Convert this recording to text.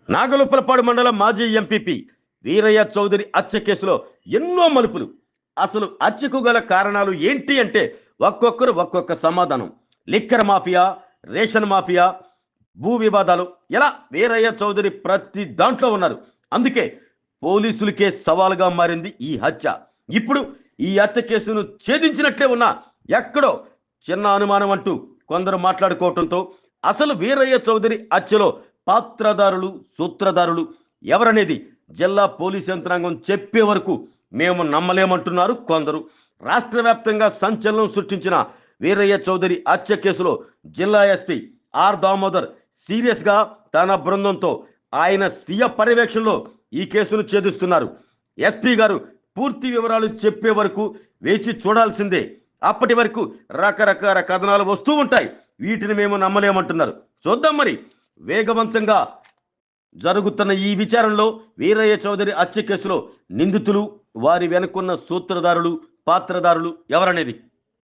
నాగలుప్పలపాడు మండలం మాజీ ఎంపీపీ వీరయ్య చౌదరి హత్య కేసులో ఎన్నో మలుపులు. అసలు హత్యకు గల కారణాలు ఏంటి అంటే ఒక్కొక్కరు ఒక్కొక్క సమాధానం. లిక్కర్ మాఫియా, రేషన్ మాఫియా, భూ వివాదాలు, ఇలా వీరయ్య చౌదరి ప్రతి దాంట్లో ఉన్నారు. అందుకే పోలీసులకే సవాలుగా మారింది ఈ హత్య. ఇప్పుడు ఈ హత్య కేసును ఛేదించినట్లే ఉన్నా ఎక్కడో చిన్న అనుమానం అంటూ కొందరు మాట్లాడుకోవటంతో అసలు వీరయ్య చౌదరి హత్యలో పాత్రదారులు, సూత్రధారులు ఎవరనేది జిల్లా పోలీస్ యంత్రాంగం చెప్పే వరకు మేము నమ్మలేమంటున్నారు కొందరు. రాష్ట్ర వ్యాప్తంగా సంచలనం సృష్టించిన వీరయ్య చౌదరి హత్య కేసులో జిల్లా ఎస్పీ ఆర్ దామోదర్ సీరియస్ గా తన బృందంతో ఆయన స్వీయ పర్యవేక్షణలో ఈ కేసును ఛేదిస్తున్నారు. ఎస్పీ గారు పూర్తి వివరాలు చెప్పే వరకు వేచి చూడాల్సిందే. అప్పటి వరకు రకరకాల కథనాలు వస్తూ ఉంటాయి. వీటిని మేము నమ్మలేమంటున్నారు. చూద్దాం మరి. వేగవంతంగా జరుగుతున్న ఈ విచారణలో వీరయ్య చౌదరి హత్య కేసులో నిందితులు, వారి వెనుకున్న సూత్రధారులు, పాత్రధారులు ఎవరనేది